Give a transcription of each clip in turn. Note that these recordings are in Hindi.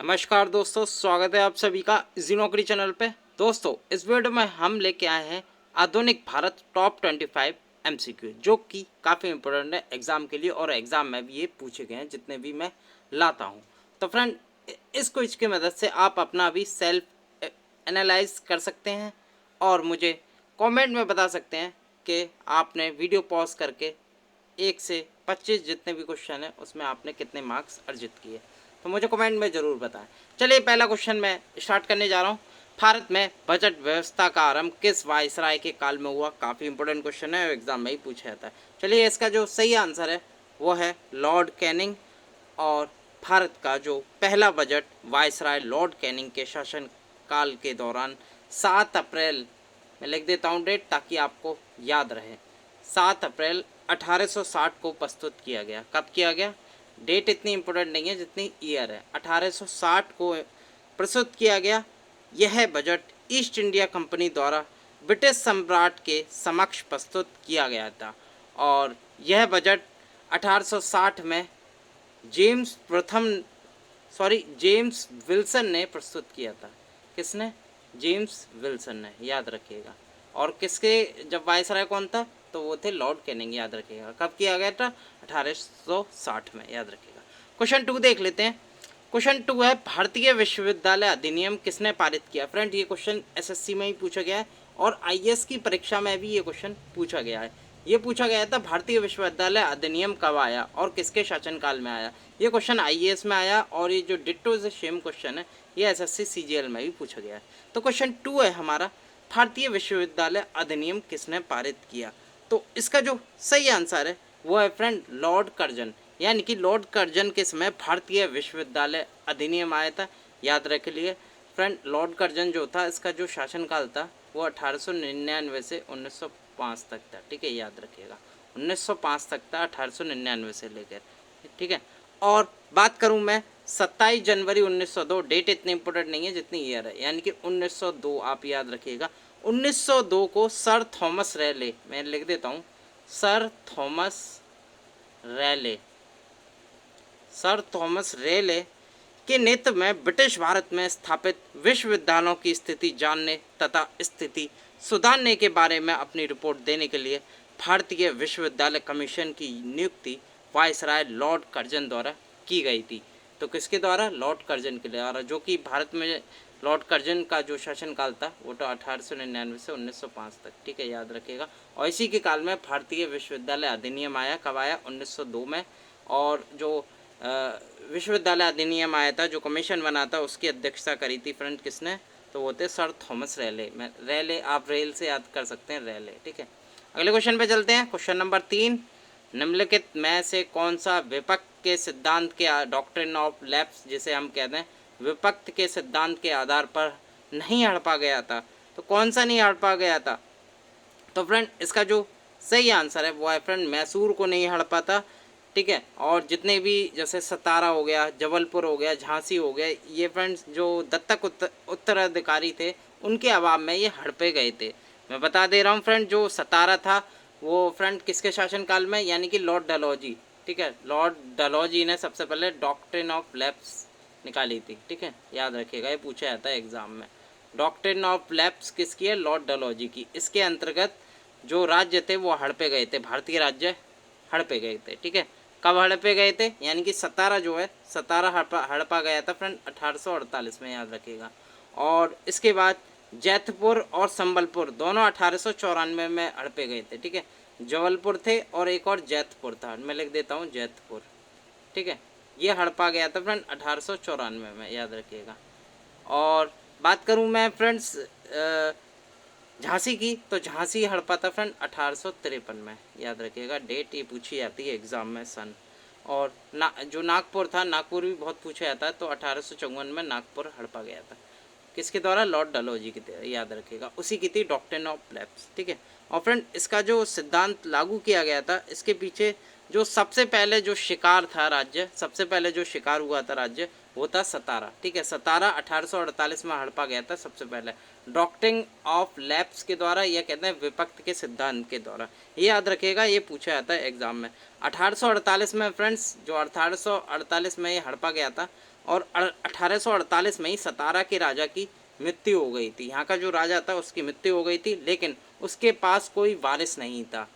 नमस्कार दोस्तों, स्वागत है आप सभी का इजी नौकरी चैनल पे। दोस्तों, इस वीडियो में हम लेके आए हैं आधुनिक भारत टॉप 25 एमसीक्यू, जो कि काफ़ी इंपॉर्टेंट है एग्ज़ाम के लिए और एग्ज़ाम में भी ये पूछे गए हैं जितने भी मैं लाता हूँ। तो फ्रेंड, इस क्विज की मदद से आप अपना भी सेल्फ एनालाइज कर सकते हैं और मुझे कमेंट में बता सकते हैं कि आपने वीडियो पॉज करके 1 से 25 जितने भी क्वेश्चन हैं उसमें आपने कितने मार्क्स अर्जित किए, तो मुझे कमेंट में ज़रूर बताएं। चलिए, पहला क्वेश्चन मैं स्टार्ट करने जा रहा हूँ। भारत में बजट व्यवस्था का आरंभ किस वायसराय के काल में हुआ? काफ़ी इंपॉर्टेंट क्वेश्चन है, एग्जाम में ही पूछा जाता है। चलिए, इसका जो सही आंसर है वो है लॉर्ड कैनिंग। और भारत का जो पहला बजट वायसराय लॉर्ड कैनिंग के शासन काल के दौरान 7 अप्रैल, मैं लिख देता हूँ डेट ताकि आपको याद रहे, 7 अप्रैल 1860 को प्रस्तुत किया गया। कब किया गया? डेट इतनी इम्पोर्टेंट नहीं है जितनी ईयर है। 1860 को प्रस्तुत किया गया। यह बजट ईस्ट इंडिया कंपनी द्वारा ब्रिटिश सम्राट के समक्ष प्रस्तुत किया गया था और यह बजट 1860 में जेम्स विल्सन ने प्रस्तुत किया था। किसने? जेम्स विल्सन ने, याद रखिएगा। और किसके जब वायसराय कौन था? तो वो थे लॉर्ड कैनिंग, याद रखिएगा। कब किया गया था? 1860 में, याद रखिएगा। क्वेश्चन 2 देख लेते हैं। क्वेश्चन 2 है, भारतीय विश्वविद्यालय अधिनियम किसने पारित किया? फ्रेंड, ये क्वेश्चन एसएससी में ही पूछा गया है और आईएएस की परीक्षा में भी ये क्वेश्चन पूछा गया है। ये पूछा गया था भारतीय विश्वविद्यालय अधिनियम कब आया और किसके शासनकाल में आया। ये क्वेश्चन आईएएस में आया और ये जो डिट्टो से सेम क्वेश्चन है ये एसएससी सीजीएल में भी पूछा गया है। तो क्वेश्चन 2 है हमारा, भारतीय विश्वविद्यालय अधिनियम किसने पारित किया? तो इसका जो सही आंसर है वो है फ्रेंड लॉर्ड कर्जन, यानी कि लॉर्ड कर्जन के समय भारतीय विश्वविद्यालय अधिनियम आया था। याद रख लिए फ्रेंड, लॉर्ड कर्जन जो था इसका जो शासनकाल था वो 1899 से 1905 तक था। ठीक है, याद रखिएगा, 1905 तक था, 1899 से लेकर। ठीक है, और बात करूं मैं 27 जनवरी 1902, डेट इतनी इंपॉर्टेंट नहीं है जितनी ईयर है, यानी कि 1902 आप याद रखिएगा। 1902 को सर थॉमस रैले, मैं लिख देता हूँ, सर थॉमस रेले के नेतृत्व में ब्रिटिश भारत में स्थापित विश्वविद्यालयों की स्थिति जानने तथा स्थिति सुधारने के बारे में अपनी रिपोर्ट देने के लिए भारतीय विश्वविद्यालय कमीशन की नियुक्ति वायसराय लॉर्ड कर्जन द्वारा की गई थी। तो किसके द्वारा? लॉर्ड कर्जन के द्वारा, जो कि भारत में लॉर्ड कर्जन का जो शासनकाल था वो तो 1899 से 1905 तक। ठीक है, याद रखिएगा। और इसी के काल में भारतीय विश्वविद्यालय अधिनियम आया। कब आया? 1902 में। और जो विश्वविद्यालय अधिनियम आया था, जो कमीशन बना था, उसकी अध्यक्षता करी थी फ्रेंड किसने? तो वो थे सर थॉमस रेले। रेले आप रेल से याद कर सकते हैं, रेले। ठीक है, अगले क्वेश्चन पे चलते हैं। क्वेश्चन नंबर 3, निम्नलिखित में से कौन सा विपक्त के सिद्धांत के डॉक्ट्रिन ऑफ लैप्स जिसे हम कहते हैं विपक्त के सिद्धांत के आधार पर नहीं हड़पा गया था? तो कौन सा नहीं हड़पा गया था? तो फ्रेंड, इसका जो सही आंसर है वो है फ्रेंड मैसूर को नहीं हड़पा था। ठीक है, और जितने भी जैसे सतारा हो गया, जबलपुर हो गया, झांसी हो गया, ये फ्रेंड्स जो दत्तक उत्तराधिकारी थे उनके अभाव में ये हड़पे गए थे। मैं बता दे रहा हूँ फ्रेंड, जो सतारा था वो फ्रेंड किसके शासनकाल में, यानी कि लॉर्ड डलहौजी। ठीक है, लॉर्ड डलहौजी ने सबसे पहले डॉक्ट्रिन ऑफ लैप्स निकाली थी। ठीक है, याद रखिएगा, ये पूछा जाता है एग्जाम में। डॉक्ट्रिन ऑफ लैप्स किसकी है? लॉर्ड डलहौजी की। इसके अंतर्गत जो राज्य थे वो हड़पे गए थे, भारतीय राज्य हड़पे गए थे। ठीक है, कब हड़पे गए थे? यानी कि सतारा जो है, सतारा हड़पा गया था फ्रेंड 1848 में, याद रखिएगा। और इसके बाद जैतपुर और संबलपुर दोनों 1894 में हड़पे गए थे। ठीक है, जबलपुर थे और एक और जैतपुर था, मैं लिख देता हूँ जैतपुर। ठीक है, ये हड़पा गया था फ्रेंड 1894 में, याद रखिएगा। और बात करूँ मैं फ्रेंड्स झांसी की, तो झांसी हड़पा था फ्रेंड 1853 में, याद रखिएगा। डेट ये पूछी जाती है एग्ज़ाम में, सन। और जो नागपुर था, नागपुर भी बहुत पूछा जाता है, तो 1854 में नागपुर हड़पा गया था। किसके द्वारा? लॉर्ड डलहौजी की, याद रखिएगा। उसी की थी डॉक्ट्रिन ऑफ लैप्स। ठीक है, और फ्रेंड इसका जो सिद्धांत लागू किया गया था, इसके पीछे जो सबसे पहले जो शिकार था राज्य, सबसे पहले जो शिकार हुआ था राज्य वो था सतारा। ठीक है, सतारा 1848 में हड़पा गया था सबसे पहले डॉक्ट्रिन ऑफ लैप्स के द्वारा, यह कहते हैं विपक्त के सिद्धांत के द्वारा। ये याद रखिएगा, ये पूछा जाता है एग्जाम में। 1848 में फ्रेंड्स, जो 1848 में ये हड़पा गया था, और 1848 में ही सतारा के राजा की मृत्यु हो गई थी। यहाँ का जो राजा था उसकी मृत्यु हो गई थी, लेकिन उसके पास कोई वारिस नहीं था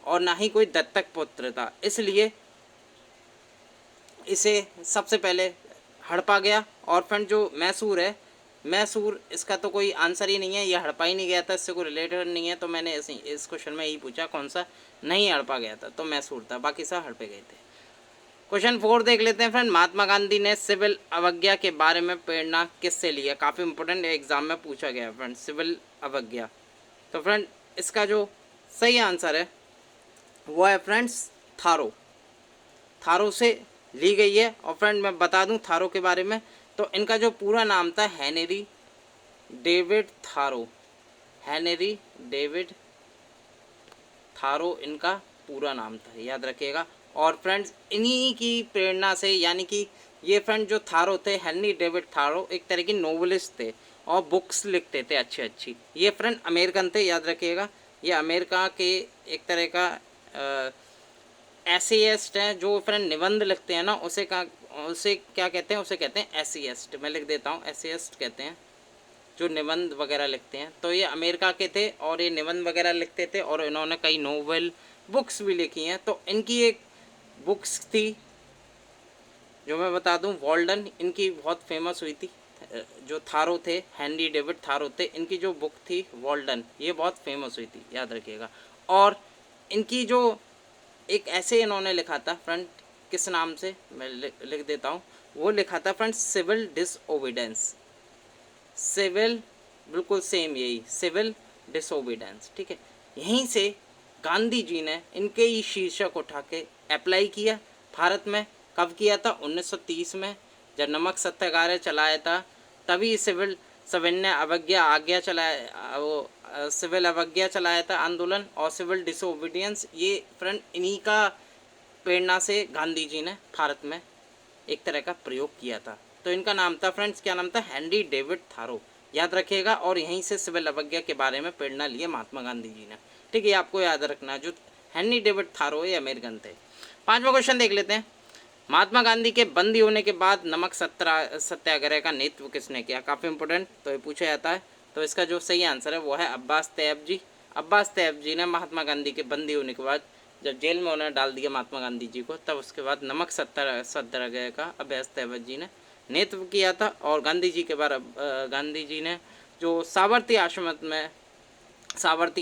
और ना ही कोई दत्तक पुत्र था, इसलिए इसे सबसे पहले हड़पा गया। और फ्रेंड जो मैसूर है, मैसूर इसका तो कोई आंसर ही नहीं है, ये हड़पा ही नहीं गया था, इससे कोई रिलेटेड नहीं है, तो मैंने इस क्वेश्चन में यही पूछा कौन सा नहीं हड़पा गया था, तो मैसूर था, बाकी सब हड़पे गए थे। क्वेश्चन 4 देख लेते हैं फ्रेंड। महात्मा गांधी ने सिविल अवज्ञा के बारे में प्रेरणा किससे लिया? काफ़ी इंपॉर्टेंट एग्जाम में पूछा गया फ्रेंड, सिविल अवज्ञा। तो फ्रेंड इसका जो सही आंसर है वो है फ्रेंड्स थारो, थारो से ली गई है। और फ्रेंड मैं बता दूं थारो के बारे में, तो इनका जो पूरा नाम था हेनरी डेविड थारो, हेनरी डेविड थारो इनका पूरा नाम था, याद रखिएगा। और फ्रेंड्स इन्हीं की प्रेरणा से, यानी कि ये फ्रेंड जो थारो थे, हेनरी डेविड थारो एक तरह की नोवेलिस्ट थे और बुक्स लिखते थे अच्छी अच्छी। ये फ्रेंड अमेरिकन थे, याद रखिएगा, ये अमेरिका के एक तरह का एसेइस्ट हैं, जो फ्रेंड निबंध लिखते हैं ना, उसे क्या कहते हैं? उसे कहते हैं एसेइस्ट। मैं लिख देता हूँ, एसेइस्ट कहते हैं जो निबंध वगैरह लिखते हैं। तो ये अमेरिका के थे और ये निबंध वगैरह लिखते थे और इन्होंने कई नोवेल बुक्स भी लिखी हैं। तो इनकी एक बुक्स थी जो मैं बता दूं, वॉल्डन, इनकी बहुत फेमस हुई थी। जो थारो थे, हेनरी डेविड थारो थे, इनकी जो बुक थी वॉल्डन, ये बहुत फेमस हुई थी, याद रखिएगा। और इनकी जो एक ऐसे इन्होंने लिखा था फ्रेंड, किस नाम से मैं लिख देता हूँ, वो लिखा था फ्रेंड सिविल डिसओबीडेंस, सिविल, बिल्कुल सेम यही, सिविल डिसओबीडेंस, ठीक है। यहीं से गांधी जी ने इनके ही शीर्षक उठा के अप्लाई किया भारत में। कब किया था? 1930 में, जब नमक सत्याग्रह चलाया था, तभी सिविल सविनय अवज्ञा आज्ञा चलाया, वो सिविल अवज्ञा चलाया था आंदोलन। और सिविल डिसओबीडियंस ये फ्रेंड इन्हीं का प्रेरणा से गांधी जी ने भारत में एक तरह का प्रयोग किया था। तो इनका नाम था फ्रेंड्स, क्या नाम था? हेनरी डेविड थारो, याद रखिएगा। और यहीं से सिविल अवज्ञा के बारे में प्रेरणा लिए महात्मा गांधी जी ने, ठीक है, ये आपको याद रखना। जो हेनरी डेविड थारो ये अमेरिकन थे। 5वां क्वेश्चन देख लेते हैं। महात्मा गांधी के बंदी होने के बाद नमक सत्याग्रह का नेतृत्व किसने किया? काफ़ी इंपॉर्टेंट, तो ये पूछा जाता है। तो इसका जो सही आंसर है वो है अब्बास तैयब जी। अब्बास तैयब जी ने महात्मा गांधी के बंदी होने के बाद, जब जेल में उन्होंने डाल दिया महात्मा गांधी जी को, तब उसके बाद नमक सत्याग्रह का अब्बास तैयब जी ने नेतृत्व किया था। और गांधी जी के बाद गांधी जी ने जो साबरमती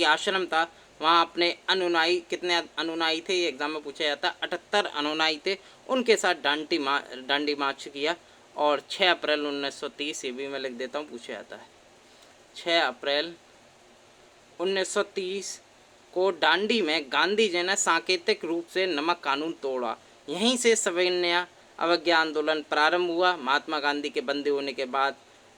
आश्रम था, वहाँ अपने अनुनायी, कितने अनुनायी थे ये एग्जाम में पूछा जाता, 78 अनुनायी थे, उनके साथ डांडी मार्च किया। और 6 अप्रैल 1930, ये भी मैं लिख देता हूँ, पूछा जाता है। 6 अप्रैल 1930 को दांडी में गांधी जी ने सांकेतिक रूप से नमक कानून तोड़ा। यहीं से सविनय अवज्ञा आंदोलन प्रारंभ हुआ। महात्मा गांधी के बंदी होने के बाद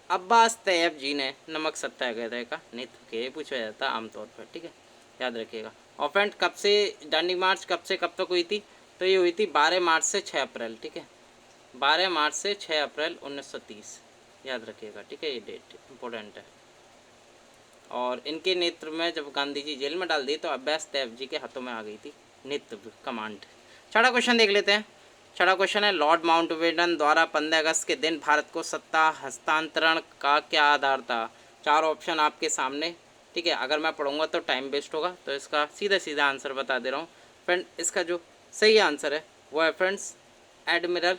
अब्बास तैयब जी ने नमक सत्याग्रह का नेतृत्व किया, पूछा जाता है आमतौर पर, ठीक है, याद रखिएगा। और फ्रेंड कब से दांडी मार्च कब से कब तक हुई थी? तो ये हुई थी 12 मार्च से 6 अप्रैल, ठीक है, 12 मार्च से 6 अप्रैल 1930, याद रखिएगा, ठीक है, ये डेट इंपॉर्टेंट है। और इनके नेतृत्व में जब गांधी जी जेल में डाल दी तो अब्बास तैयब जी के हाथों में आ गई थी नेतृत्व, कमांड। 6वां क्वेश्चन देख लेते हैं। 6वां क्वेश्चन है, लॉर्ड माउंटबेटन द्वारा 15 अगस्त के दिन भारत को सत्ता हस्तांतरण का क्या आधार था? 4 ऑप्शन आपके सामने, ठीक है। अगर मैं पढ़ूंगा तो टाइम वेस्ट होगा, तो इसका सीधा सीधा आंसर बता दे रहा हूँ फ्रेंड। इसका जो सही आंसर है वो है फ्रेंड्स एडमिरल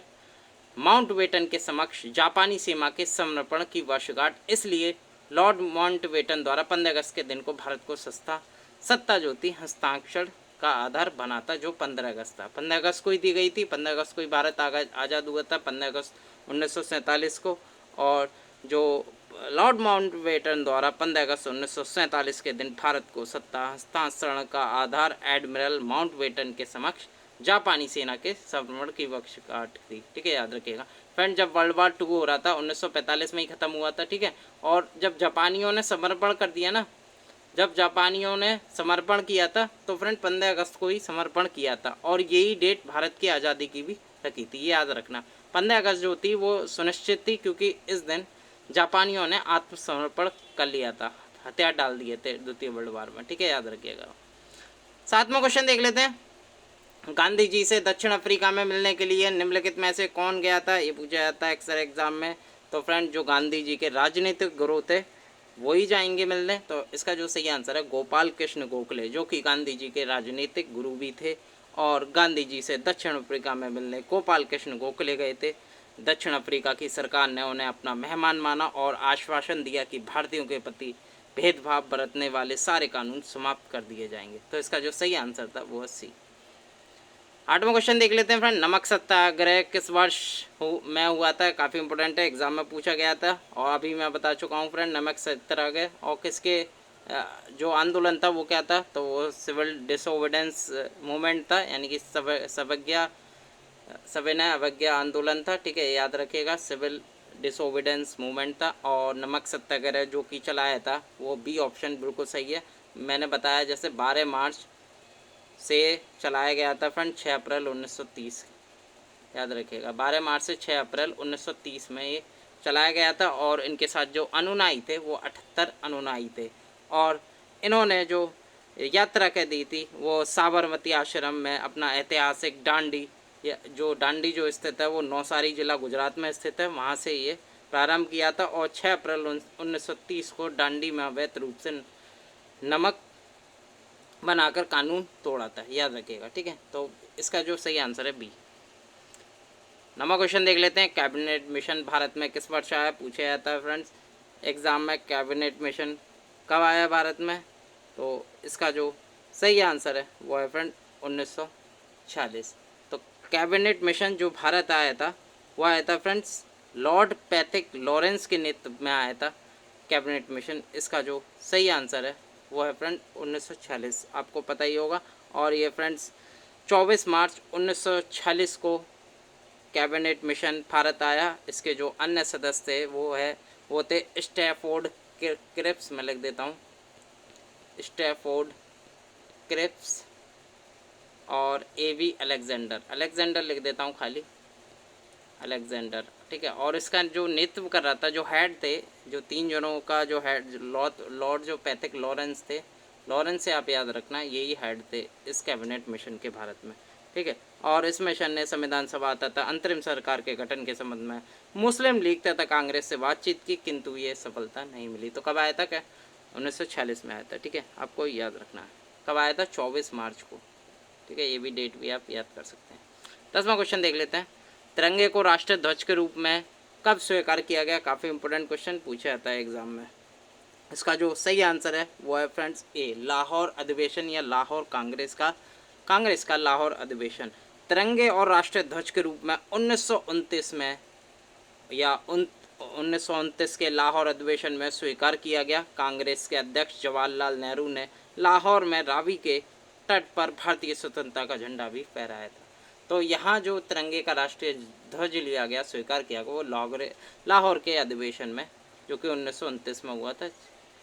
माउंटबेटन के समक्ष जापानी सीमा के समर्पण की वर्षगांठ, इसलिए लॉर्ड माउंटबेटन द्वारा 15 अगस्त के दिन को भारत को सत्ता जो थी हस्ताक्षर का आधार बना था, जो 15 अगस्त था। 15 अगस्त को ही दी गई थी, 15 अगस्त को ही भारत आज़ाद हुआ था, 15 अगस्त 1947 को। और जो लॉर्ड माउंटबेटन द्वारा 15 अगस्त 1947 के दिन भारत को सत्ता हस्तांतरण का आधार एडमिरल माउंटबेटन के समक्ष जापानी सेना के समर्पण की वर्षगांठ थी, ठीक है, याद रखिएगा फ्रेंड। जब वर्ल्ड वार 2 हो रहा था 1945 में ही ख़त्म हुआ था, ठीक है। और जब जापानियों ने समर्पण कर दिया ना, जब जापानियों ने समर्पण किया था तो फ्रेंड 15 अगस्त को ही समर्पण किया था। और यही डेट भारत की आज़ादी की भी रखी थी, ये याद रखना। 15 अगस्त जो थी वो सुनिश्चित थी क्योंकि इस दिन जापानियों ने आत्मसमर्पण कर लिया था, हथियार डाल दिए थे द्वितीय वर्ल्ड वार में, ठीक है, याद रखिएगा। 7वां क्वेश्चन देख लेते हैं। गांधी जी से दक्षिण अफ्रीका में मिलने के लिए निम्नलिखित में से कौन गया था, ये पूछा जाता है अक्सर एग्जाम में। तो फ्रेंड जो गांधी जी के राजनीतिक गुरु थे वही जाएंगे मिलने। तो इसका जो सही आंसर है गोपाल कृष्ण गोखले, जो कि गांधी जी के राजनीतिक गुरु भी थे और गांधी जी से दक्षिण अफ्रीका में मिलने गोपाल कृष्ण गोखले गए थे। दक्षिण अफ्रीका की सरकार ने उन्हें अपना मेहमान माना और आश्वासन दिया कि भारतीयों के प्रति भेदभाव बरतने वाले सारे कानून समाप्त कर दिए जाएंगे। तो इसका जो सही आंसर था वो सी। 8वां क्वेश्चन देख लेते हैं फ्रेंड, नमक सत्याग्रह किस वर्ष में हुआ था। काफ़ी इंपॉर्टेंट है, एग्जाम में पूछा गया था और अभी मैं बता चुका हूँ फ्रेंड नमक सत्याग्रह। और किसके जो आंदोलन था वो क्या था, तो वो सिविल डिसोबीडेंस मूवमेंट था, यानी कि सविनय अवज्ञा आंदोलन था। ठीक है, याद रखिएगा, सिविल डिसोबीडेंस मूवमेंट था। और नमक सत्याग्रह जो कि चलाया था वो बी ऑप्शन बिल्कुल सही है। मैंने बताया जैसे 12 मार्च से चलाया गया था फ्रेंड 6 अप्रैल 1930, याद रखिएगा 12 मार्च से 6 अप्रैल 1930 में ये चलाया गया था। और इनके साथ जो अनुनायी थे वो 78 अनुनायी थे। और इन्होंने जो यात्रा कह दी थी वो साबरमती आश्रम में अपना ऐतिहासिक डांडी, जो डांडी जो स्थित है वो नौसारी जिला गुजरात में स्थित है, वहाँ से ये प्रारंभ किया था। और 6 अप्रैल 1930 को डांडी में अवैध रूप से नमक बनाकर कानून तोड़ा था, याद रखिएगा। ठीक है, तो इसका जो सही आंसर है बी। 9वां क्वेश्चन देख लेते हैं, कैबिनेट मिशन भारत में किस वर्ष आया, पूछा जाता है फ्रेंड्स एग्जाम में। कैबिनेट मिशन कब आया भारत में, तो इसका जो सही आंसर है वो है फ्रेंड 1946। तो कैबिनेट मिशन जो भारत आया था वो आया था फ्रेंड्स लॉर्ड पैथिक लॉरेंस के नेतृत्व में आया था कैबिनेट मिशन। इसका जो सही आंसर है वो है फ्रेंड 1946, आपको पता ही होगा। और ये फ्रेंड्स 24 मार्च 1946 को कैबिनेट मिशन भारत आया। इसके जो अन्य सदस्य थे वो थे स्टैफोर्ड क्रिप्स, मैं लिख देता हूँ स्टैफोर्ड क्रिप्स और एवी अलेक्जेंडर लिख देता हूँ खाली अलेक्जेंडर। ठीक है, और इसका जो नेतृत्व कर रहा था, जो हेड थे, जो 3 जनों का जो हेड लॉर्ड जो पैथिक लॉरेंस थे, लॉरेंस से आप याद रखना, यही हेड थे इस कैबिनेट मिशन के भारत में। ठीक है, और इस मिशन ने संविधान सभा तथा अंतरिम सरकार के गठन के संबंध में मुस्लिम लीग तथा कांग्रेस से बातचीत की, किंतु ये सफलता नहीं मिली। तो कब आया था, क्या 1946 में आया था। ठीक है, आपको याद रखना है कब आया था, 24 मार्च को। ठीक है, ये भी डेट भी आप याद कर सकते हैं। 10वां क्वेश्चन देख लेते हैं, तिरंगे को राष्ट्रीय ध्वज के रूप में कब स्वीकार किया गया। काफ़ी इंपॉर्टेंट क्वेश्चन पूछा जाता है एग्जाम में। इसका जो सही आंसर है वो है फ्रेंड्स ए, लाहौर अधिवेशन या लाहौर कांग्रेस का लाहौर अधिवेशन। तिरंगे और राष्ट्रीय ध्वज के रूप में 1929 में या 1929 के लाहौर अधिवेशन में स्वीकार किया गया। कांग्रेस के अध्यक्ष जवाहरलाल नेहरू ने लाहौर में रावी के तट पर भारतीय स्वतंत्रता का झंडा भी फहराया था। तो यहाँ जो तिरंगे का राष्ट्रीय ध्वज लिया गया, स्वीकार किया गया, वो लाहौर के अधिवेशन में, जो कि 1929 में हुआ था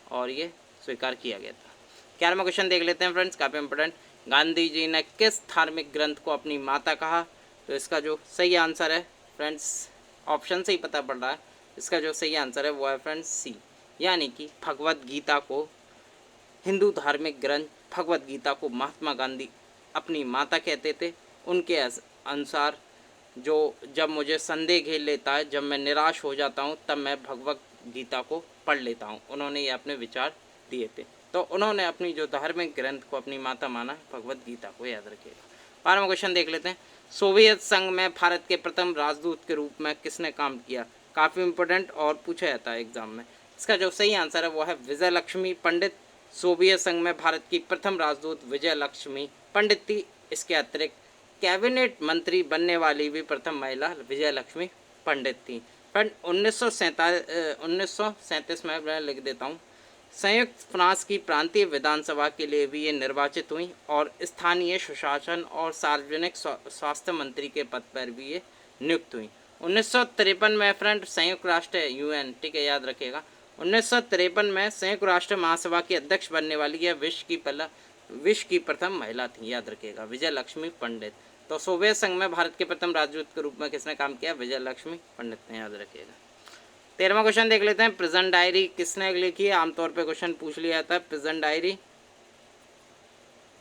और ये स्वीकार किया गया था। 11वां क्वेश्चन देख लेते हैं फ्रेंड्स, काफ़ी इंपॉर्टेंट, गांधी जी ने किस धार्मिक ग्रंथ को अपनी माता कहा। तो इसका जो सही आंसर है फ्रेंड्स, ऑप्शन से ही पता पड़ रहा है, इसका जो सही आंसर है वो है फ्रेंड्स सी, यानी कि भगवत गीता को, हिंदू धार्मिक ग्रंथ भगवत गीता को महात्मा गांधी अपनी माता कहते थे। उनके अनुसार जो जब मुझे संदेह घेर लेता है, जब मैं निराश हो जाता हूँ, तब मैं भगवत गीता को पढ़ लेता हूँ, उन्होंने ये अपने विचार दिए थे। तो उन्होंने अपनी जो धार्मिक ग्रंथ को अपनी माता माना, भगवत गीता को, याद रखिएगा। 12वां क्वेश्चन देख लेते हैं, सोवियत संघ में भारत के प्रथम राजदूत के रूप में किसने काम किया। काफ़ी इंपॉर्टेंट और पूछा जाता है एग्जाम में। इसका जो सही आंसर है वो है विजय लक्ष्मी पंडित। सोवियत संघ में भारत की प्रथम राजदूत विजय लक्ष्मी पंडित थी। इसके अतिरिक्त कैबिनेट मंत्री बनने वाली भी प्रथम महिला विजय लक्ष्मी पंडित थी। फ्रेंड 1937 में मैं लिख देता हूँ, संयुक्त फ्रांस की प्रांतीय विधानसभा के लिए भी ये निर्वाचित हुई और स्थानीय सुशासन और सार्वजनिक स्वास्थ्य मंत्री के पद पर भी ये नियुक्त हुई। 1953 में फ्रेंड संयुक्त राष्ट्र UN, ठीक है, याद रखिएगा, 1953 में संयुक्त राष्ट्र महासभा की अध्यक्ष बनने वाली यह विश्व की प्रथम महिला थी, याद रखिएगा, विजय लक्ष्मी पंडित। तो सोवियत संघ में भारत के प्रथम राजदूत के रूप में किसने काम किया, विजय लक्ष्मी पंडित ने, याद रखिएगा। 13वां क्वेश्चन देख लेते हैं, प्रिजन डायरी किसने लिखी है। आमतौर पर क्वेश्चन पूछ लिया था, प्रिजन डायरी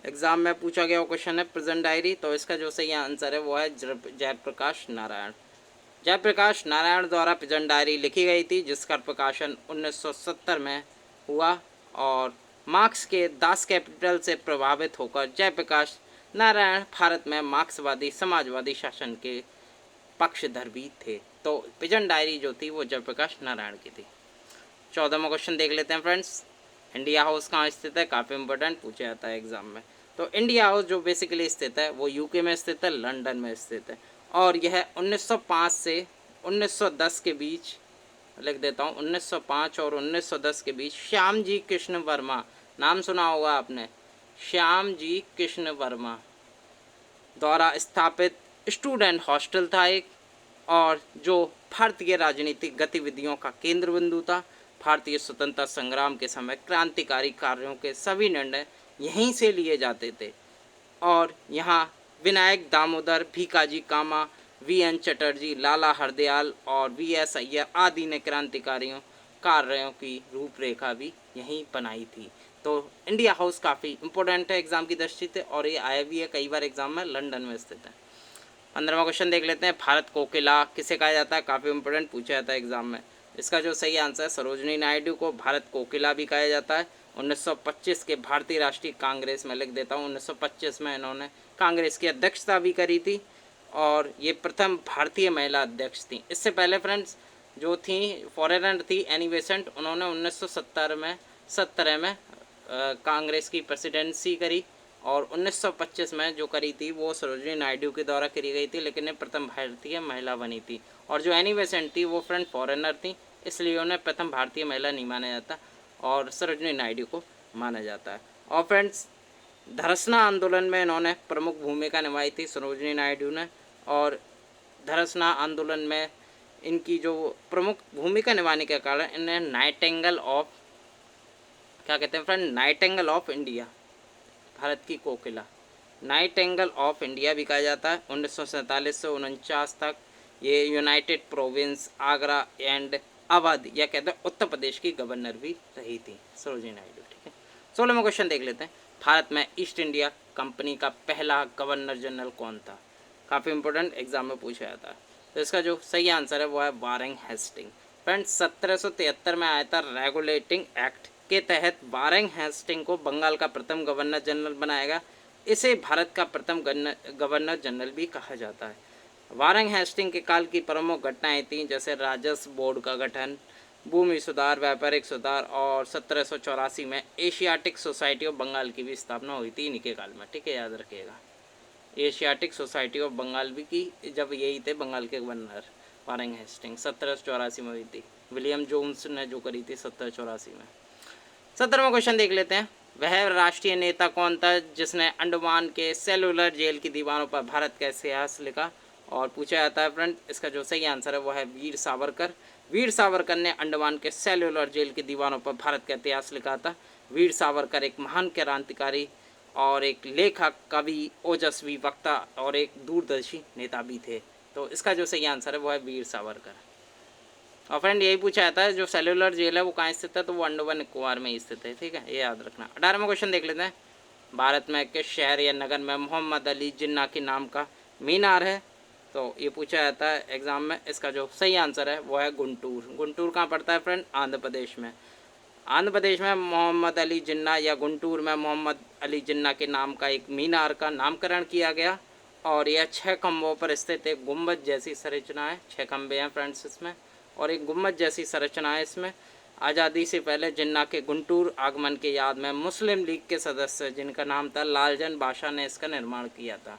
एग्ज़ाम में पूछा गया क्वेश्चन है प्रेजेंट डायरी, तो इसका जो सही आंसर है वो है जयप्रकाश नारायण। जयप्रकाश नारायण द्वारा प्रेजेंट डायरी लिखी गई थी, जिसका प्रकाशन 1970 में हुआ। और मार्क्स के दास कैपिटल से प्रभावित होकर जयप्रकाश नारायण भारत में मार्क्सवादी समाजवादी शासन के पक्षधर भी थे। तो प्रेजेंट डायरी जो थी वो जयप्रकाश नारायण की थी। 14वां क्वेश्चन देख लेते हैं फ्रेंड्स। इंडिया हाउस कहाँ स्थित है, काफ़ी इंपॉर्टेंट पूछा जाता है एग्जाम में। तो इंडिया हाउस जो बेसिकली स्थित है वो यूके में स्थित है, लंदन में स्थित है। और यह 1905 से 1910 के बीच, लिख देता हूँ, 1905 और 1910 के बीच श्याम जी कृष्ण वर्मा, नाम सुना होगा आपने, श्याम जी कृष्ण वर्मा द्वारा स्थापित स्टूडेंट हॉस्टल था एक, और जो भारतीय राजनीतिक गतिविधियों का केंद्र बिंदु था। भारतीय स्वतंत्रता संग्राम के समय क्रांतिकारी कार्यों के सभी निर्णय यहीं से लिए जाते थे। और यहाँ विनायक दामोदर, भीकाजी कामा, वीएन चटर्जी, लाला हरदयाल और वीएस अय्यर आदि ने क्रांतिकारियों कार्यों की रूपरेखा भी यहीं बनाई थी। तो इंडिया हाउस काफ़ी इंपॉर्टेंट है एग्जाम की दृष्टि से, और ये आया भी है कई बार एग्जाम में, लंदन में स्थित है। 15वां क्वेश्चन देख लेते हैं। भारत कोकिला किसे कहा जाता है, काफ़ी इंपॉर्टेंट पूछा जाता है एग्जाम में। इसका जो सही आंसर है, सरोजिनी नायडू को भारत कोकिला भी कहा जाता है। 1925 के भारतीय राष्ट्रीय कांग्रेस में, लिख देता हूँ, 1925 में इन्होंने कांग्रेस की अध्यक्षता भी करी थी, और ये प्रथम भारतीय महिला अध्यक्ष थी। इससे पहले फ्रेंड्स जो थी फॉरेनर थी एनी बेसेंट, उन्होंने 1917 में कांग्रेस की प्रेसिडेंसी करी, और 1925 में जो करी थी वो सरोजिनी नायडू के द्वारा करी गई थी, लेकिन ये प्रथम भारतीय महिला बनी थी। और जो एनी बेसेंट थी वो फ्रेंड फॉरेनर थी, इसलिए उन्हें प्रथम भारतीय महिला नहीं माना जाता, और सरोजिनी नायडू को माना जाता है। और फ्रेंड्स धरसना आंदोलन में इन्होंने प्रमुख भूमिका निभाई थी सरोजिनी नायडू ने, और धरसना आंदोलन में इनकी जो प्रमुख भूमिका निभाने के कारण इन्हें नाइटिंगेल ऑफ, क्या कहते हैं friend, Nightingale of India, Bharat की कोकिला, नाइटिंगेल ऑफ इंडिया भी कहा जाता है। 1947 से 49 तक ये United province, Agra and Awadh, या कहते हैं उत्तर प्रदेश की गवर्नर भी रही थी सरोजिनी नायडू। ठीक है, 16वां क्वेश्चन देख लेते हैं। भारत में ईस्ट इंडिया कंपनी का पहला गवर्नर जनरल कौन था, काफ़ी इंपॉर्टेंट एग्जाम में पूछा जाता है। तो इसका जो सही आंसर है वो है वारेन हेस्टिंग। फ्रेंड्स 1773 में आया था रेगुलेटिंग एक्ट के तहत वारेन हेस्टिंग को बंगाल का प्रथम गवर्नर जनरल बनाया गया। इसे भारत का प्रथम गवर्नर जनरल भी कहा जाता है। वारेन हेस्टिंग के काल की प्रमुख घटनाएं थीं, जैसे राजस्व बोर्ड का गठन, भूमि सुधार, व्यापारिक सुधार, और 1784 में एशियाटिक सोसाइटी ऑफ बंगाल की भी स्थापना हुई थी इनके काल में। ठीक है, याद रखिएगा, एशियाटिक सोसाइटी ऑफ बंगाल भी की जब यही थे बंगाल के गवर्नर वारेन हेस्टिंग, 1784 में हुई थी। विलियम जोन्स ने जो करी थी 1784 में। 17वां क्वेश्चन देख लेते हैं। वह राष्ट्रीय नेता कौन था जिसने अंडमान के सेलुलर जेल की दीवारों पर भारत का इतिहास लिखा, और पूछा जाता है फ्रेंड। इसका जो सही आंसर है वो है वीर सावरकर। वीर सावरकर ने अंडमान के सेलुलर जेल की दीवारों पर भारत का इतिहास लिखा था। वीर सावरकर एक महान क्रांतिकारी और एक लेखक, कवि, ओजस्वी वक्ता और एक दूरदर्शी नेता भी थे। तो इसका जो सही आंसर है वो है वीर सावरकर। और फ्रेंड यही पूछा जाता है जो सेलुलर जेल है वो कहाँ स्थित है, तो वो अंडमान निकोबार में स्थित है। ठीक है, ये याद रखना। 18वां क्वेश्चन देख लेते हैं। भारत में किस शहर या नगर में मोहम्मद अली जिन्ना के नाम का मीनार है, तो ये पूछा जाता है एग्जाम में। इसका जो सही आंसर है वो है गुंटूर। गुंटूर कहाँ पड़ता है फ्रेंड, आंध्र प्रदेश में। आंध्र प्रदेश में मोहम्मद अली जिन्ना या गुंटूर में मोहम्मद अली जिन्ना के नाम का एक मीनार का नामकरण किया गया, और यह 6 खंभों पर स्थित एक गुम्बद जैसी संरचना है। 6 खंभे हैं फ्रेंड्स इसमें, और एक गुम्बद जैसी संरचना है इसमें। आज़ादी से पहले जिन्ना के गुंटूर आगमन के याद में मुस्लिम लीग के सदस्य जिनका नाम था लालचंद बादशाह ने इसका निर्माण किया था।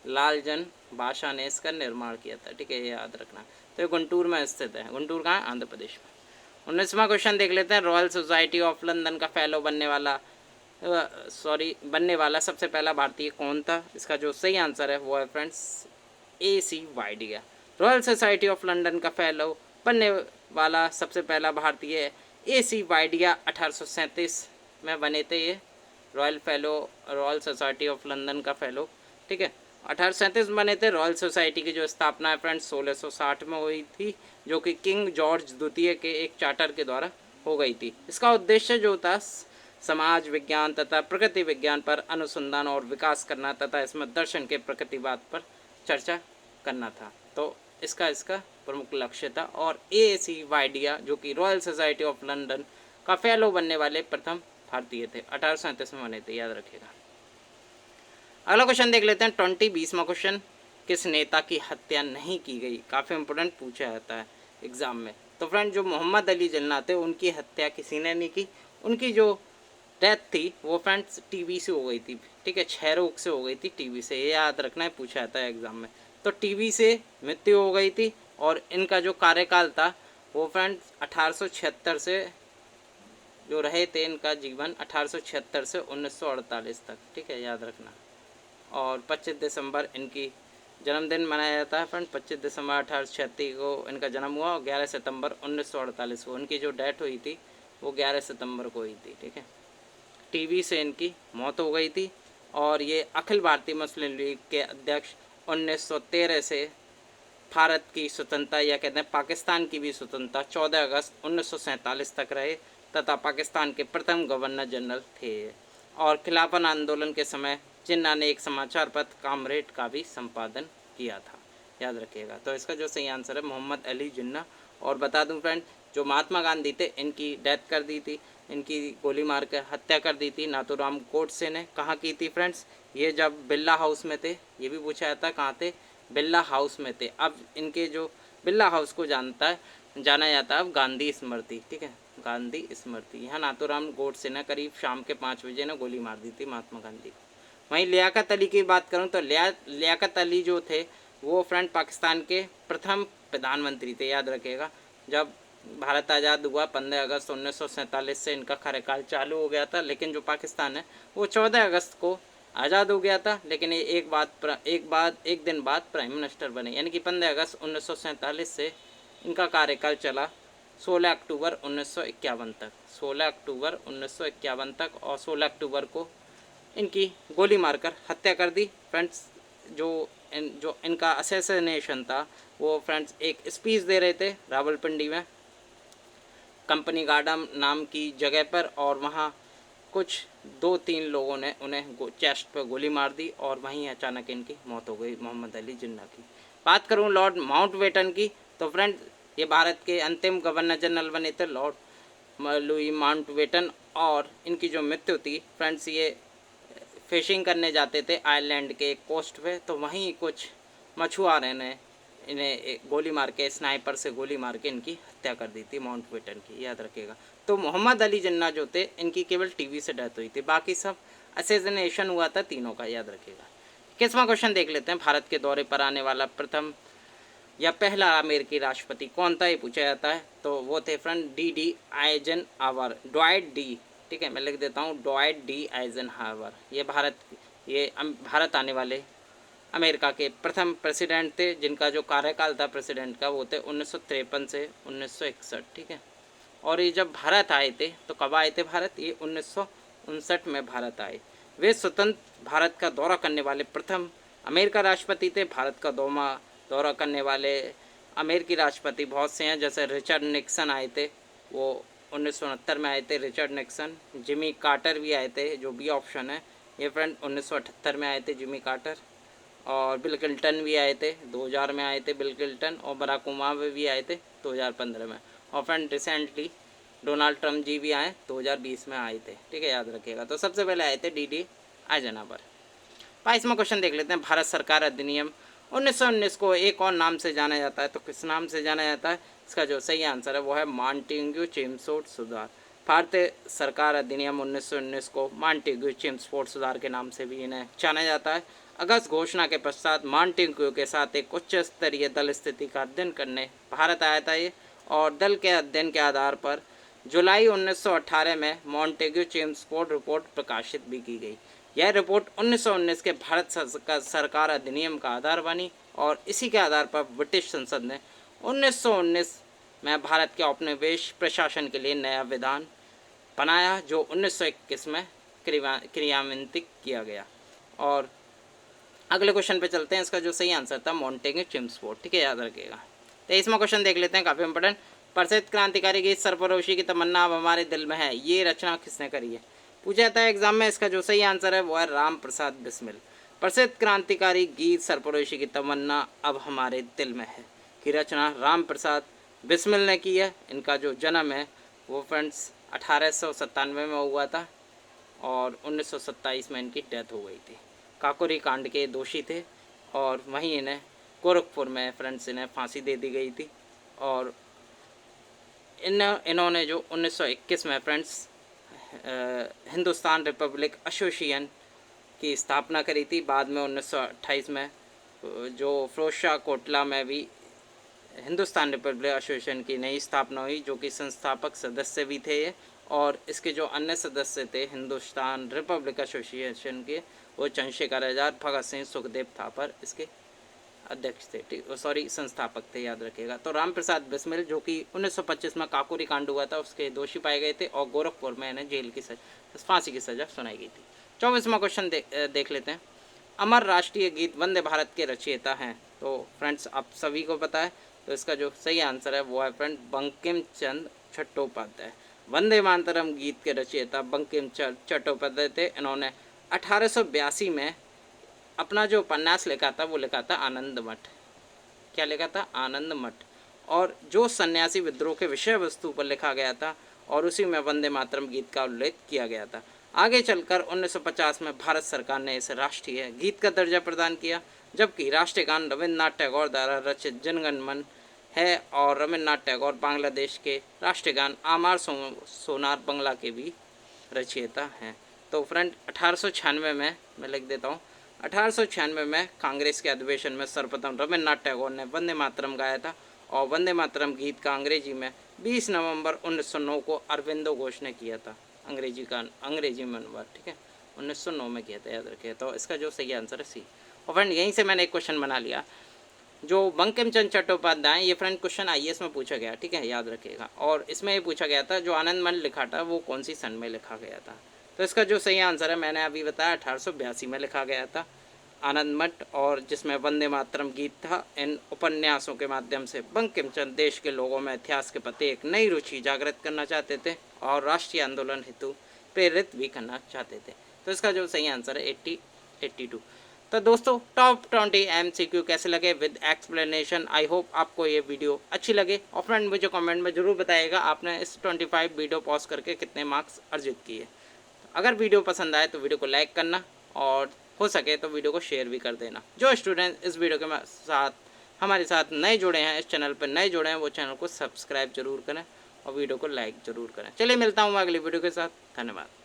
लालचंद बादशाह ने इसका निर्माण किया था। ठीक है, ये याद रखना। तो ये गुंटूर में स्थित है। गुंटूर कहाँ है, आंध्र प्रदेश में। 19वां क्वेश्चन देख लेते हैं। रॉयल सोसाइटी ऑफ लंदन का फेलो बनने वाला सबसे पहला भारतीय कौन था, इसका जो सही आंसर है वो है फ्रेंड्स AC वाइडिया। रॉयल सोसाइटी ऑफ लंदन का फेलो बनने वाला सबसे पहला भारतीय AC वाइडिया 1837 में बने थे। ये रॉयल सोसाइटी ऑफ लंदन का फेलो, ठीक है, 1837 बने थे। रॉयल सोसाइटी की जो स्थापना है फ्रेंड्स 1660 में हुई थी, जो कि किंग जॉर्ज द्वितीय के एक चार्टर के द्वारा हो गई थी। इसका उद्देश्य जो था समाज विज्ञान तथा प्रकृति विज्ञान पर अनुसंधान और विकास करना तथा इसमें दर्शन के प्रकृतिवाद पर चर्चा करना था। तो इसका प्रमुख लक्ष्य था। और AAC वाइडिया जो कि रॉयल सोसाइटी ऑफ लंदन का फेलो बनने वाले प्रथम भारतीय थे, 1837 में बने थे, याद रखिएगा। अगला क्वेश्चन देख लेते हैं 20वां क्वेश्चन, किस नेता की हत्या नहीं की गई? काफ़ी इंपोर्टेंट पूछा जाता है एग्जाम में। तो फ्रेंड जो मोहम्मद अली जिन्ना थे उनकी हत्या किसी ने नहीं की। उनकी जो डेथ थी वो फ्रेंड्स टीबी से हो गई थी, ठीक है, क्षय रोग से हो गई थी, टीबी से, ये याद रखना है, पूछा जाता है एग्जाम में। तो टीबी से मृत्यु हो गई थी। और इनका जो कार्यकाल था वो फ्रेंड्स 1876 से जो रहे थे, इनका जीवन 1876 से 1948 तक, ठीक है, याद रखना। और 25 दिसंबर इनकी जन्मदिन मनाया जाता है फ्रेंड। 25 दिसंबर 1836 को इनका जन्म हुआ और 11 सितंबर 1948 को इनकी जो डेथ हुई थी वो 11 सितंबर को हुई थी, ठीक है। टीबी से इनकी मौत हो गई थी। और ये अखिल भारतीय मुस्लिम लीग के अध्यक्ष 1913 से भारत की स्वतंत्रता या कहते हैं पाकिस्तान की भी स्वतंत्रता 14 अगस्त 1947 तक रहे तथा पाकिस्तान के प्रथम गवर्नर जनरल थे। और खिलाफत आंदोलन के समय जिन्ना ने एक समाचार पत्र कामरेड का भी संपादन किया था, याद रखिएगा। तो इसका जो सही आंसर है मोहम्मद अली जिन्ना। और बता दूं फ्रेंड जो महात्मा गांधी थे इनकी डेथ कर दी थी, इनकी गोली मार कर हत्या कर दी थी नाथूराम गोडसे ने। कहाँ की थी फ्रेंड्स? ये जब बिरला हाउस में थे, ये भी पूछा जाता कहाँ थे, बिरला हाउस में थे। अब इनके जो बिरला हाउस को जाना जाता है अब गांधी स्मृति, ठीक है, गांधी स्मृति। यहाँ नाथूराम गोडसे ने करीब शाम के 5 बजे ने गोली मार दी थी महात्मा गांधी को। वहीं लियाकत अली की बात करूं तो लियाकत अली जो थे वो फ्रेंड पाकिस्तान के प्रथम प्रधानमंत्री थे, याद रखिएगा। जब भारत आज़ाद हुआ 15 अगस्त 1947 से इनका कार्यकाल चालू हो गया था, लेकिन जो पाकिस्तान है वो 14 अगस्त को आज़ाद हो गया था। लेकिन ये एक दिन बाद प्राइम मिनिस्टर बने, यानी कि 15 अगस्त 1947 से इनका कार्यकाल चला 16 अक्टूबर 1951 तक, 16 अक्टूबर 1951 तक। और 16 अक्टूबर को इनकी गोली मारकर हत्या कर दी फ्रेंड्स। जो इनका असैसिनेशन था वो फ्रेंड्स एक स्पीच दे रहे थे रावलपिंडी में कंपनी गार्डन नाम की जगह पर, और वहाँ कुछ 2-3 लोगों ने उन्हें चेस्ट पर गोली मार दी और वहीं अचानक इनकी मौत हो गई मोहम्मद अली जिन्ना की। बात करूँ लॉर्ड माउंटबेटन की तो फ्रेंड ये भारत के अंतिम गवर्नर जनरल बने थे लॉर्ड लुई माउंटबेटन। और इनकी जो मृत्यु थी फ्रेंड्स ये फिशिंग करने जाते थे आयरलैंड के एक कोस्ट पे, तो वहीं कुछ मछुआरों ने इन्हें गोली मार के, स्नाइपर से गोली मार के इनकी हत्या कर दी थी माउंटबेटन की, याद रखिएगा। तो मोहम्मद अली जिन्ना जो थे इनकी केवल टीबी से डेथ हुई थी, बाकी सब असैसिनेशन हुआ था तीनों का, याद रखिएगा। 21वां क्वेश्चन देख लेते हैं, भारत के दौरे पर आने वाला प्रथम या पहला अमेरिकी राष्ट्रपति कौन था, ये पूछा जाता है। तो वो थे friend D.D. Eisenhower, Dwight D, ठीक है, मैं लिख देता हूँ ड्वाइट D. आइजनहावर। ये भारत आने वाले अमेरिका के प्रथम प्रेसिडेंट थे, जिनका जो कार्यकाल था प्रेसिडेंट का वो थे 1953 से 1961, ठीक है। और ये जब भारत आए थे तो कब आए थे भारत? ये 1959 में भारत आए। वे स्वतंत्र भारत का दौरा करने वाले प्रथम अमेरिका राष्ट्रपति थे। भारत का दौरा करने वाले अमेरिकी राष्ट्रपति बहुत से हैं, जैसे रिचर्ड निक्सन आए थे, वो 1969 में आए थे रिचर्ड निक्सन। जिमी कार्टर भी आए थे, जो बी ऑप्शन है ये फ्रेंड 1978 में आए थे जिमी कार्टर। और बिल क्लिंटन भी आए थे 2000 में आए थे बिल क्लिंटन। और बराक ओबामा भी आए थे 2015 में। और फ्रेंड रिसेंटली डोनाल्ड ट्रम्प जी भी आए 2020 में आए थे, ठीक है, याद रखिएगा। तो सबसे पहले आए थे D.D. आइजनहावर। 22वां क्वेश्चन देख लेते हैं, भारत सरकार अधिनियम 1919 को एक और नाम से जाना जाता है, तो किस नाम से जाना जाता है? इसका जो सही आंसर है वो है मॉन्टेग्यू चेम्सफोर्ड सुधार। भारतीय सरकार अधिनियम 1919 को मॉन्टेग्यू चेम्सफोर्ड सुधार के नाम से भी इन्हें जाना जाता है। अगस्त घोषणा के पश्चात मॉन्टेग्यू के साथ एक उच्च स्तरीय दल स्थिति का अध्ययन करने भारत आया था ये, और दल के अध्ययन के आधार पर जुलाई 1918 में मॉन्टेग्यू चेम्सफोर्ड रिपोर्ट प्रकाशित भी की गई। यह रिपोर्ट 1919 के भारत सरकार अधिनियम का आधार बनी, और इसी के आधार पर ब्रिटिश संसद ने 1919 में भारत के औपनिवेश प्रशासन के लिए नया विधान बनाया, जो 1921 में क्रियान्वित किया गया। और अगले क्वेश्चन पे चलते हैं, इसका जो सही आंसर था मॉन्टेग्यू चेम्सफोर्ड, ठीक है, याद रखिएगा। 23वां क्वेश्चन देख लेते हैं, काफ़ी इंपॉर्टेंट। प्रसिद्ध क्रांतिकारी गीत सरफरोशी की तमन्ना अब हमारे दिल में है, ये रचना किसने करी है? पूछा जाता है एग्जाम में। इसका जो सही आंसर है वो है राम प्रसाद बिस्मिल। प्रसिद्ध क्रांतिकारी गीत सरफरोशी की तमन्ना अब हमारे दिल में है की रचना राम प्रसाद बिस्मिल ने की है। इनका जो जन्म है वो फ्रेंड्स 1897 में हुआ था और 1927 में इनकी डेथ हो गई थी। काकोरी कांड के दोषी थे और वहीं इन्हें गोरखपुर में फ्रेंड्स इन्हें फांसी दे दी गई थी। और इन्होंने जो 1921 में फ्रेंड्स हिंदुस्तान रिपब्लिक एसोसिएशन की स्थापना करी थी। बाद में 1928 में जो फिरोज शाह कोटला में भी हिंदुस्तान रिपब्लिक एसोसिएशन की नई स्थापना हुई, जो कि संस्थापक सदस्य भी थे ये। और इसके जो अन्य सदस्य थे हिंदुस्तान रिपब्लिक एसोसिएशन के, वो चंद्रशेखर आज़ाद, भगत सिंह, सुखदेव थापर इसके अध्यक्ष थे, सॉरी संस्थापक थे, याद रखिएगा। तो राम प्रसाद बिस्मिल जो कि 1925 में काकोरी कांड हुआ था उसके दोषी पाए गए थे और गोरखपुर में इन्हें जेल की फांसी की सज़ा सुनाई गई थी। 24वां क्वेश्चन देख लेते हैं। अमर राष्ट्रीय गीत वंदे भारत के रचयिता हैं। तो फ्रेंड्स आप सभी को पता है, तो इसका जो सही आंसर है वो है फ्रेंड बंकिम चंद्र चट्टोपाध्याय। वंदे मातरम गीत के रचयिता बंकिम चंद्र चट्टोपाध्याय थे। इन्होंने 1882 में अपना जो उपन्यास लिखा था वो लिखा था आनंद मठ। क्या लिखा था? आनंद मठ। और जो सन्यासी विद्रोह के विषय वस्तु पर लिखा गया था और उसी में वंदे मातरम गीत का उल्लेख किया गया था। आगे चलकर 1950 में भारत सरकार ने इसे राष्ट्रीय गीत का दर्जा प्रदान किया, जबकि राष्ट्रीय गान रविन्द्रनाथ टैगोर द्वारा रचित जनगण मन है और रविन्द्रनाथ टैगोर बांग्लादेश के राष्ट्रीय गान आमार सोनार बंगला के भी रचयिता हैं। तो फ्रेंड 1896 में मैं लिख देता हूँ, 1896 में कांग्रेस के अधिवेशन में सर्वप्रथम रविन्द्रनाथ टैगोर ने वंदे मातरम गाया था और वंदे मातरम गीत का अंग्रेजी में 20 नवंबर 1909 को अरविंदो घोष ने किया था। अंग्रेजी में अनुवाद, ठीक है, 1909 में किया था, याद रखिए। तो इसका जो सही आंसर है सी। और फ्रेंड यहीं से मैंने एक क्वेश्चन बना लिया। जो बंकिम चंद्र चट्टोपाध्याय, ये फ्रेंड क्वेश्चन आईएएस में पूछा गया, ठीक है, याद रखिएगा। और इसमें ये पूछा गया था जो आनंद मठ लिखा था वो कौन सी सन में लिखा गया था। तो इसका जो सही आंसर है मैंने अभी बताया 1882 में लिखा गया था आनंद मठ, और जिसमें वंदे मातरम गीत था। इन उपन्यासों के माध्यम से बंकिम चंद्र देश के लोगों में इतिहास के प्रति एक नई रुचि जागृत करना चाहते थे और राष्ट्रीय आंदोलन हेतु प्रेरित भी करना चाहते थे। तो इसका जो सही आंसर है 82। तो दोस्तों टॉप 20 MCQ कैसे लगे विद एक्सप्लेनेशन। आई होप आपको ये वीडियो अच्छी लगे। और फ्रेंड मुझे कमेंट में ज़रूर बताइएगा आपने इस 25 वीडियो पॉज करके कितने मार्क्स अर्जित किए। अगर वीडियो पसंद आए तो वीडियो को लाइक करना और हो सके तो वीडियो को शेयर भी कर देना। जो स्टूडेंट इस वीडियो के साथ हमारे साथ नए जुड़े हैं, इस चैनल पर नए जुड़े हैं, वो चैनल को सब्सक्राइब जरूर करें और वीडियो को लाइक ज़रूर करें। चलिए मिलता हूँ अगली वीडियो के साथ। धन्यवाद।